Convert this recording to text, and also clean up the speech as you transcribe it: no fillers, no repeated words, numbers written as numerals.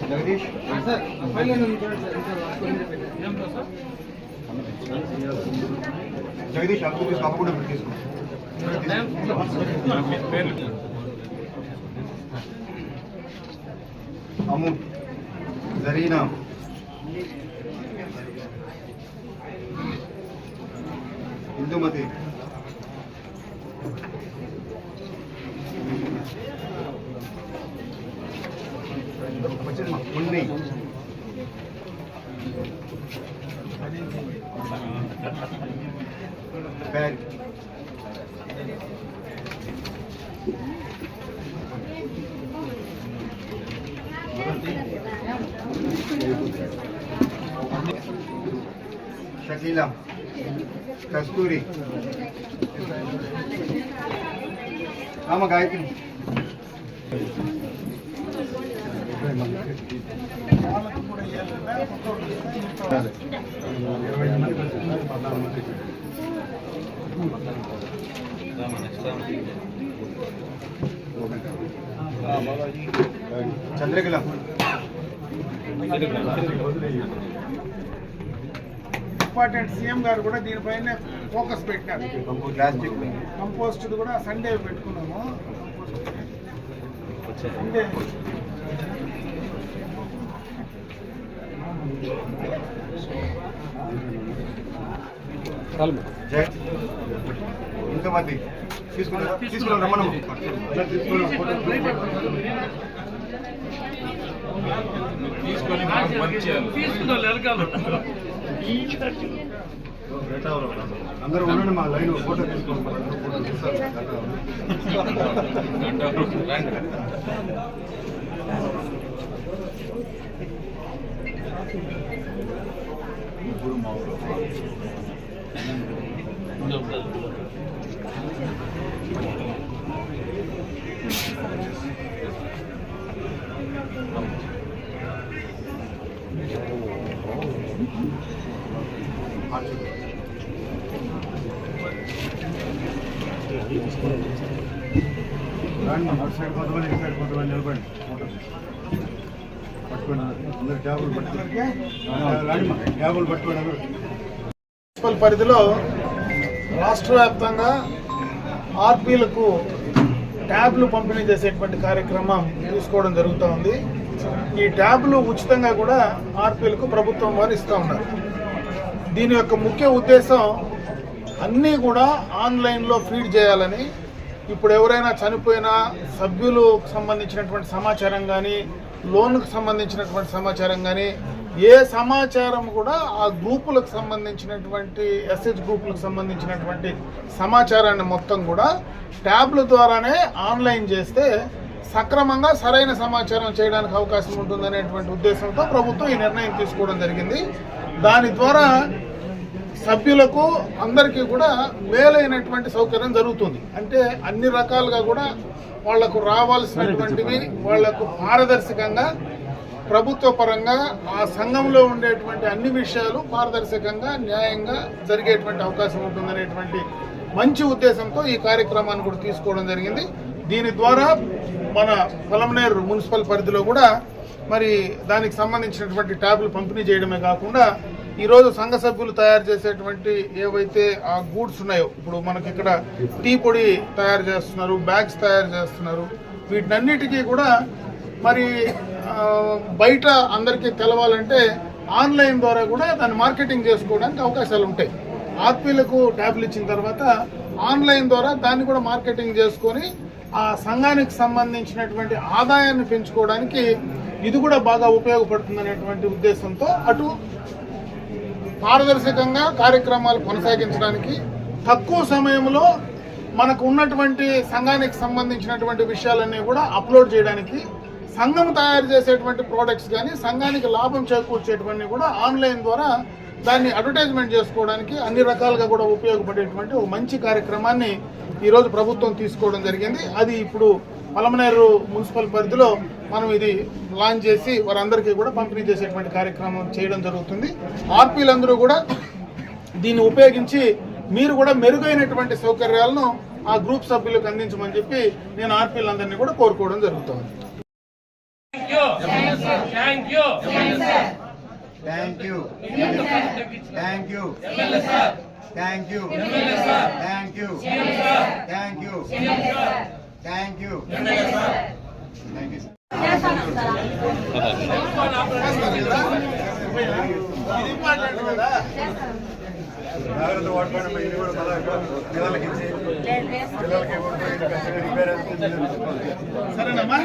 जगदीश जगदीश आपको किस कापा को ब्रिटिश अमू जरीना इंदुमती उन्नी बैग शकीला कस्तूरी आम गायत्री चंद्रकला ఇంపార్టెంట్ సీఎం గారు కూడా దీనిపైన ఫోకస్ పెట్టారు. కంపోస్ట్ కూడా సండే పెట్టుకున్నాము. ఇంతమంది తీసుకున్నాం రమ్మను అందరూ ఉండండి మా లైన్ ఫోటో తీసుకోండి. అటు సైడ్ కొంతమంది ఇటు సైడ్ కొంతమంది నిలబడి ఫోటో పట్టుకోండి. అందరు ట్యాబులు పట్టుకోండి. మున్సిపల్ పరిధిలో రాష్ట్ర వ్యాప్తంగా ఆర్పీలకు ట్యాబ్లు పంపిణీ చేసేటువంటి కార్యక్రమం తీసుకోవడం జరుగుతూ ఉంది. ఈ ట్యాబ్లు ఉచితంగా కూడా ఆర్పీలకు ప్రభుత్వం వారు ఇస్తూ ఉన్నారు. దీని యొక్క ముఖ్య ఉద్దేశం అన్నీ కూడా ఆన్లైన్లో ఫీడ్ చేయాలని. ఇప్పుడు ఎవరైనా చనిపోయిన సభ్యులకు సంబంధించినటువంటి సమాచారం కానీ, లోన్కు సంబంధించినటువంటి సమాచారం కానీ, ఏ సమాచారం కూడా ఆ గ్రూపులకు సంబంధించినటువంటి ఎస్హెచ్ గ్రూపులకు సంబంధించినటువంటి సమాచారాన్ని మొత్తం కూడా ట్యాబ్ల ద్వారానే ఆన్లైన్ చేస్తే సక్రమంగా సరైన సమాచారం చేయడానికి అవకాశం ఉంటుందనేటువంటి ఉద్దేశంతో ప్రభుత్వం ఈ నిర్ణయం తీసుకోవడం జరిగింది. దాని ద్వారా సభ్యులకు అందరికీ కూడా మేలైనటువంటి సౌకర్యం జరుగుతుంది. అంటే అన్ని రకాలుగా కూడా వాళ్లకు రావాల్సినటువంటివి వాళ్లకు పారదర్శకంగా ప్రభుత్వ పరంగా ఆ సంఘంలో ఉండేటువంటి అన్ని విషయాలు పారదర్శకంగా న్యాయంగా జరిగేటువంటి అవకాశం ఉంటుందనేటువంటి మంచి ఉద్దేశంతో ఈ కార్యక్రమాన్ని కూడా తీసుకోవడం జరిగింది. దీని ద్వారా మన పొలంనేరు మున్సిపల్ పరిధిలో కూడా మరి దానికి సంబంధించినటువంటి ట్యాబ్లు పంపిణీ చేయడమే కాకుండా ఈరోజు సంఘ సభ్యులు తయారు చేసేటువంటి ఏవైతే ఆ గూడ్స్ ఉన్నాయో, ఇప్పుడు మనకి ఇక్కడ టీ పొడి తయారు చేస్తున్నారు, బ్యాగ్స్ తయారు చేస్తున్నారు, వీటన్నిటికీ కూడా మరి బయట అందరికీ తెలవాలంటే ఆన్లైన్ ద్వారా కూడా దాన్ని మార్కెటింగ్ చేసుకోవడానికి అవకాశాలు ఉంటాయి. ఆర్పీలకు ట్యాబ్లు ఇచ్చిన తర్వాత ఆన్లైన్ ద్వారా దాన్ని కూడా మార్కెటింగ్ చేసుకొని ఆ సంఘానికి సంబంధించినటువంటి ఆదాయాన్ని పెంచుకోవడానికి ఇది కూడా బాగా ఉపయోగపడుతుందనేటువంటి ఉద్దేశంతో అటు పారదర్శకంగా కార్యక్రమాలు కొనసాగించడానికి, తక్కువ సమయంలో మనకు ఉన్నటువంటి సంఘానికి సంబంధించినటువంటి విషయాలన్నీ కూడా అప్లోడ్ చేయడానికి, సంఘం తయారు చేసేటువంటి ప్రోడక్ట్స్ కానీ సంఘానికి లాభం చేకూర్చేటువంటి కూడా ఆన్లైన్ ద్వారా దాన్ని అడ్వర్టైజ్మెంట్ చేసుకోవడానికి అన్ని రకాలుగా కూడా ఉపయోగపడేటువంటి ఒక మంచి కార్యక్రమాన్ని ఈరోజు ప్రభుత్వం తీసుకోవడం జరిగింది. అది ఇప్పుడు పలమనేరు మున్సిపల్ పరిధిలో మనం ఇది లాంచ్ చేసి వారందరికీ కూడా పంపిణీ చేసేటువంటి కార్యక్రమం చేయడం జరుగుతుంది. ఆర్పీలందరూ కూడా దీన్ని ఉపయోగించి మీరు కూడా మెరుగైనటువంటి సౌకర్యాలను ఆ గ్రూప్ సభ్యులకు అందించమని చెప్పి నేను ఆర్పీలందరినీ కూడా కోరుకోవడం జరుగుతుంది. Thank you. Thank you. Thank you. Thank you. Thank you. Thank you. Thank you. Thank you. ఇది ఇంపార్టెంట్ కదా. జాగ్రత్త వాడుకోండి. ఇది కూడా మళ్ళీ పిల్లలకి ఇచ్చి పిల్లలకి రిపేర్ సరేనమ్మా.